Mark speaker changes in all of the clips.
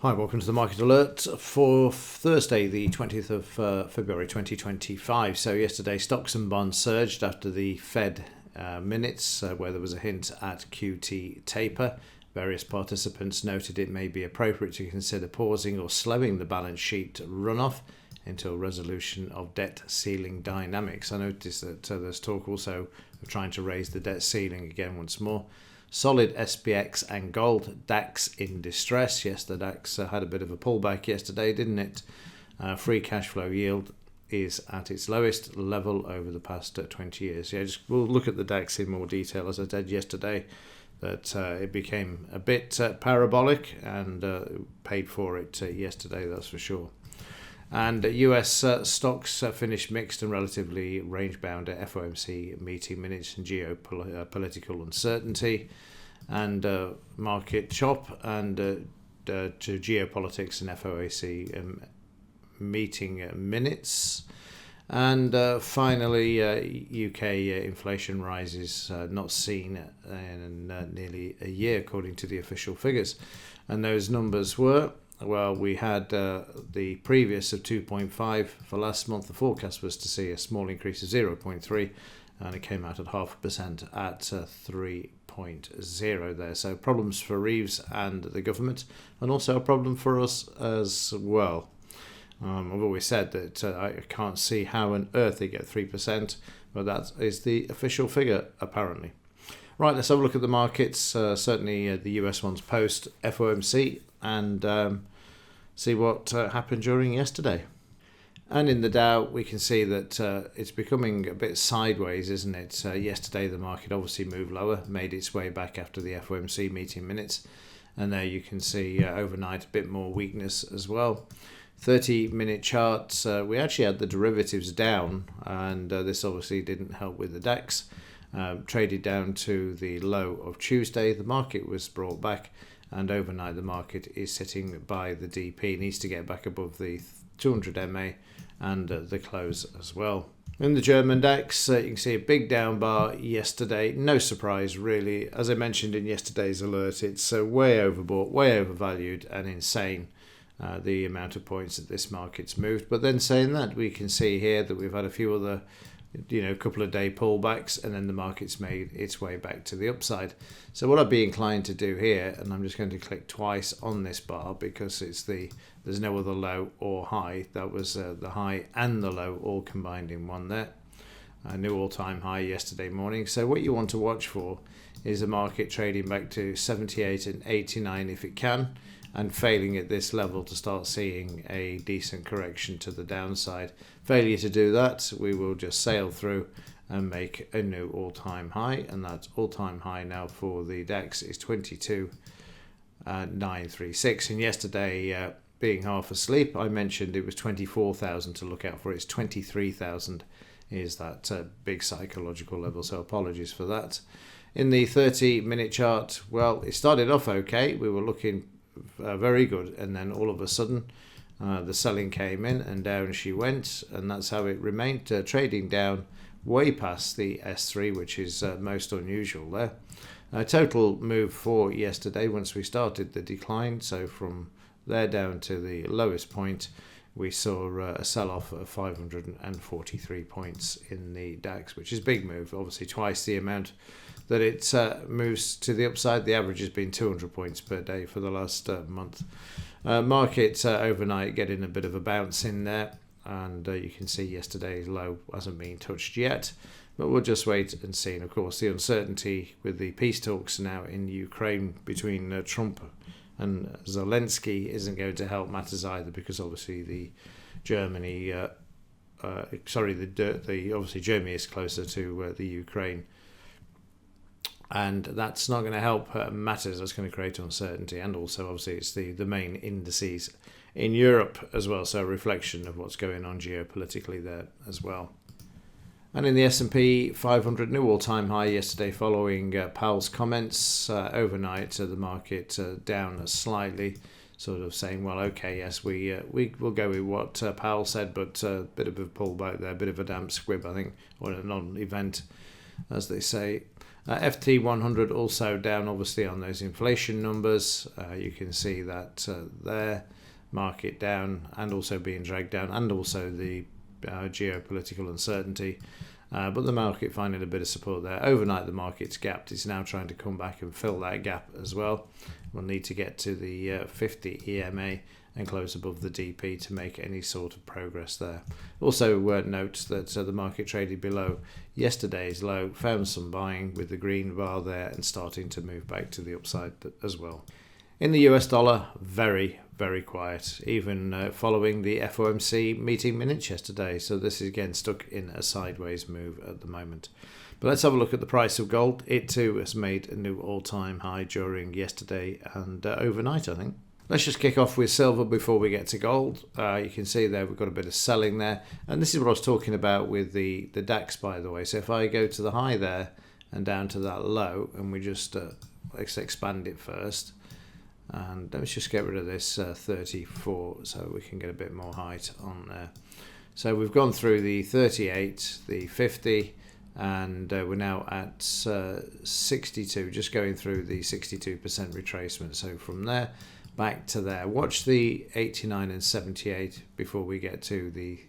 Speaker 1: Hi, welcome to the Market Alert for Thursday, the 20th of February 2025. So yesterday, stocks and bonds surged after the Fed minutes, where there was a hint at QT taper. Various participants noted it may be appropriate to consider pausing or slowing the balance sheet runoff until resolution of debt ceiling dynamics. I noticed that there's talk also of trying to raise the debt ceiling again once more. Solid SPX and gold. DAX in distress. Yes, the DAX had a bit of a pullback yesterday, didn't it? Free cash flow yield is at its lowest level over the past 20 years. Yeah, we'll look at the DAX in more detail. As I said yesterday, that it became a bit parabolic and paid for it yesterday, that's for sure. And US stocks finished mixed and relatively range-bound at FOMC meeting minutes and geopolitical uncertainty and market chop and to geopolitics and FOMC meeting minutes. And finally, UK inflation rises not seen in nearly a year, according to the official figures. And those numbers were... Well, we had the previous of 2.5 for last month. The forecast was to see a small increase of 0.3, and it came out at 0.5% at 3.0 there. So problems for Reeves and the government, and also a problem for us as well. I've always said that I can't see how on earth they get 3%, but that is the official figure apparently. Right, let's have a look at the markets. Certainly the US ones post FOMC and see what happened during yesterday. And in the Dow, we can see that it's becoming a bit sideways, isn't it? Yesterday, the market obviously moved lower, made its way back after the FOMC meeting minutes. And there you can see overnight a bit more weakness as well. 30-minute charts, we actually had the derivatives down, and this obviously didn't help with the DAX. Traded down to the low of Tuesday. The market was brought back, and overnight the market is sitting by the DP. Needs to get back above the 200 MA and the close as well. In the German DAX, you can see a big down bar yesterday. No surprise really. As I mentioned in yesterday's alert, it's way overbought, way overvalued, and insane. The amount of points that this market's moved. But then saying that, we can see here that we've had a few other couple of day pullbacks, and then the market's made its way back to the upside. So what I'd be inclined to do here, and I'm just going to click twice on this bar because there's no other low or high. That was the high and the low all combined in one there. A new all-time high yesterday morning. So what you want to watch for is the market trading back to 78 and 89 if it can, and failing at this level to start seeing a decent correction to the downside. Failure to do that, we will just sail through and make a new all-time high, and that all-time high now for the DAX is 22,936. And yesterday, being half asleep, I mentioned it was 24,000 to look out for. It's 23,000 is that big psychological level, so apologies for that. In the 30-minute chart, well, it started off okay. We were looking very good, and then all of a sudden the selling came in and down she went, and that's how it remained, trading down way past the S3, which is most unusual there. Total move for yesterday once we started the decline, so from there down to the lowest point we saw a sell-off of 543 points in the DAX, which is a big move, obviously twice the amount that it moves to the upside. The average has been 200 points per day for the last month. Market overnight getting a bit of a bounce in there, and you can see yesterday's low hasn't been touched yet, but we'll just wait and see. And of course the uncertainty with the peace talks now in Ukraine between Trump and Zelensky isn't going to help matters either, because obviously Germany is closer to the Ukraine. And that's not going to help matters. That's going to create uncertainty, and also obviously it's the main indices in Europe as well, so a reflection of what's going on geopolitically there as well. And in the S&P 500, new all-time high yesterday following Powell's comments. Overnight, the market down slightly, sort of saying, well, okay, yes, we will go with what Powell said, but a bit of a pullback there, a bit of a damp squib, I think, or a non-event as they say. FT 100 also down, obviously, on those inflation numbers. You can see that there, market down and also being dragged down, and also the geopolitical uncertainty. But the market finding a bit of support there. Overnight, the market's gapped. It's now trying to come back and fill that gap as well. We'll need to get to the 50 EMA and close above the DP to make any sort of progress there. Also note that the market traded below yesterday's low, found some buying with the green bar there and starting to move back to the upside as well. In the US dollar, very, very quiet, even following the FOMC meeting minutes yesterday. So this is again stuck in a sideways move at the moment. But let's have a look at the price of gold. It too has made a new all-time high during yesterday and overnight, I think. Let's just kick off with silver before we get to gold. You can see there we've got a bit of selling there. And this is what I was talking about with the DAX, by the way. So if I go to the high there and down to that low, and we just let's expand it first. And let's just get rid of this 34 so we can get a bit more height on there. So we've gone through the 38, the 50, and we're now at 62, just going through the 62% retracement. So from there back to there. Watch the 89 and 78 before we get to the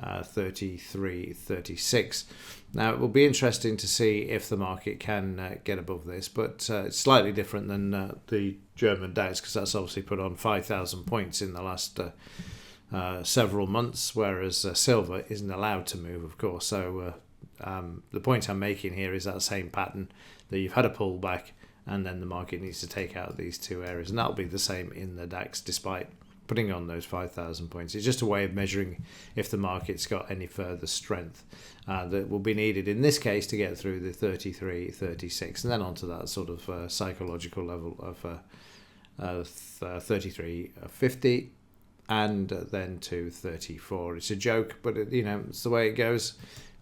Speaker 1: 33, 36. Now it will be interesting to see if the market can get above this, but it's slightly different than the German DAX, because that's obviously put on 5,000 points in the last several months, whereas silver isn't allowed to move, of course. So the point I'm making here is that same pattern, that you've had a pullback and then the market needs to take out these two areas, and that'll be the same in the DAX despite putting on those 5,000 points. It's just a way of measuring if the market's got any further strength that will be needed in this case to get through the 33, 36, and then onto that sort of psychological level of 33, 50, and then to 34. It's a joke, but it's the way it goes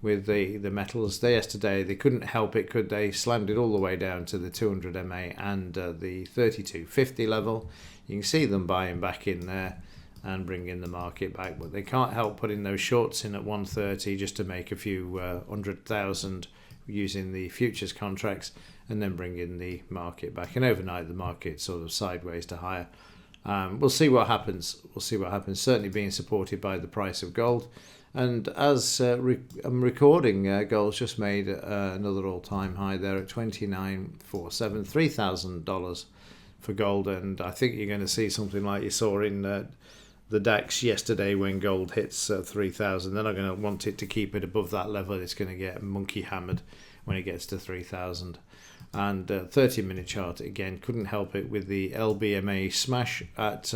Speaker 1: with the metals. Yesterday they couldn't help it, could they? Slammed it all the way down to the 200 MA and the 32.50 level. You can see them buying back in there and bringing the market back, but they can't help putting those shorts in at 130 just to make a few 100,000 using the futures contracts, and then bringing the market back. And overnight the market sort of sideways to higher. We'll see what happens. Certainly being supported by the price of gold. And as I'm recording, gold's just made another all-time high there at $29.47, $3,000 for gold. And I think you're going to see something like you saw in the DAX yesterday when gold hits 3,000. They're not going to want it to keep it above that level. It's going to get monkey hammered when it gets to 3,000. And 30-minute chart, again, couldn't help it with the LBMA smash at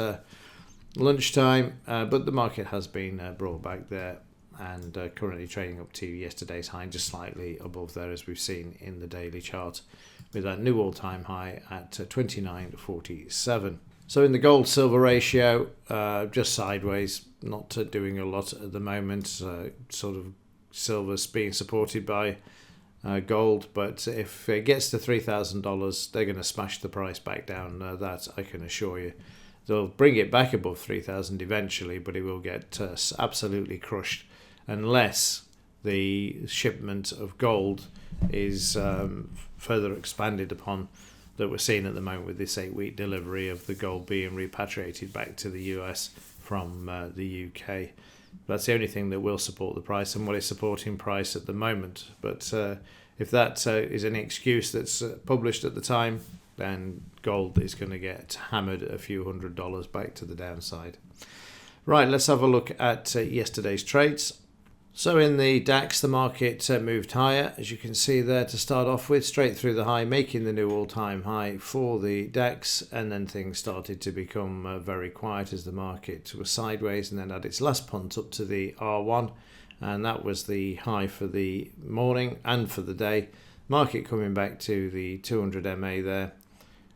Speaker 1: lunchtime, but the market has been brought back there and currently trading up to yesterday's high, just slightly above there, as we've seen in the daily chart, with that new all-time high at 29.47. So in the gold-silver ratio, just sideways, not doing a lot at the moment. Sort of silver's being supported by gold, but if it gets to $3,000, they're going to smash the price back down. That I can assure you. They'll bring it back above 3,000 eventually, but it will get absolutely crushed unless the shipment of gold is further expanded upon, that we're seeing at the moment with this 8-week delivery of the gold being repatriated back to the US from the UK. That's the only thing that will support the price and what is supporting price at the moment. But if that is any excuse that's published at the time, then gold is going to get hammered a few $100s back to the downside. Right, let's have a look at yesterday's trades. So in the DAX, the market moved higher, as you can see there to start off with, straight through the high, making the new all-time high for the DAX, and then things started to become very quiet as the market was sideways, and then had its last punt up to the R1, and that was the high for the morning and for the day. Market coming back to the 200 MA there,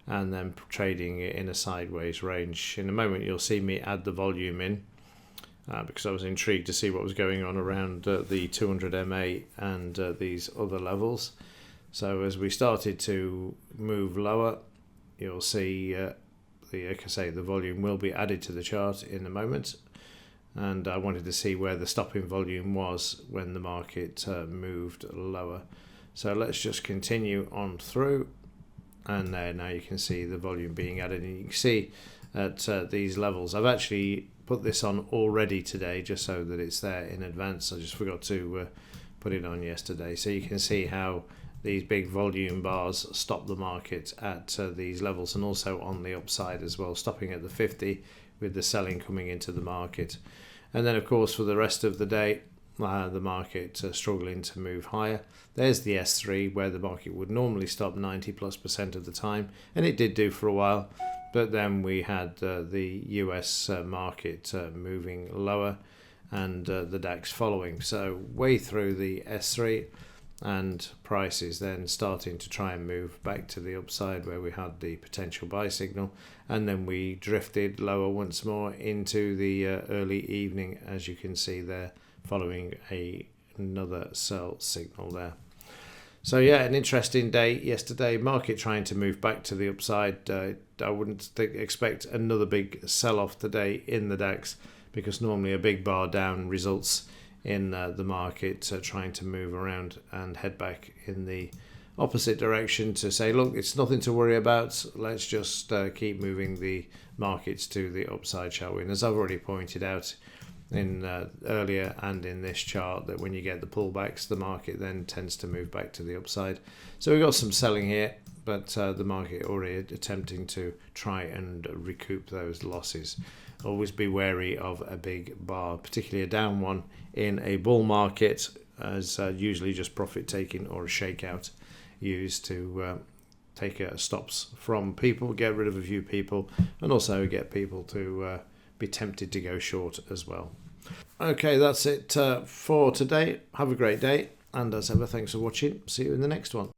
Speaker 1: and then trading in a sideways range. In a moment you'll see me add the volume in, because I was intrigued to see what was going on around the 200 MA and these other levels. So as we started to move lower, you'll see like I say, the volume will be added to the chart in a moment, and I wanted to see where the stopping volume was when the market moved lower. So let's just continue on through, and there now you can see the volume being added, and you can see at these levels. I've actually put this on already today just so that it's there in advance. I just forgot to put it on yesterday, so you can see how these big volume bars stop the market at these levels, and also on the upside as well, stopping at the 50 with the selling coming into the market. And then of course for the rest of the day, the market struggling to move higher. There's the S3 where the market would normally stop 90+% of the time, and it did do for a while, but then we had the US market moving lower, and the DAX following. So way through the S3, and prices then starting to try and move back to the upside where we had the potential buy signal, and then we drifted lower once more into the early evening, as you can see there, following another sell signal there. So yeah, an interesting day yesterday. Market trying to move back to the upside. I wouldn't expect another big sell-off today in the DAX, because normally a big bar down results in the market trying to move around and head back in the opposite direction to say, look, it's nothing to worry about. Let's just keep moving the markets to the upside, shall we? And as I've already pointed out in earlier and in this chart, that when you get the pullbacks, the market then tends to move back to the upside. So we've got some selling here, but the market already attempting to try and recoup those losses. Always be wary of a big bar, particularly a down one in a bull market, as usually just profit taking or a shakeout used to take stops from people, get rid of a few people, and also get people to be tempted to go short as well. Okay, that's it for today. Have a great day, and as ever, thanks for watching. See you in the next one.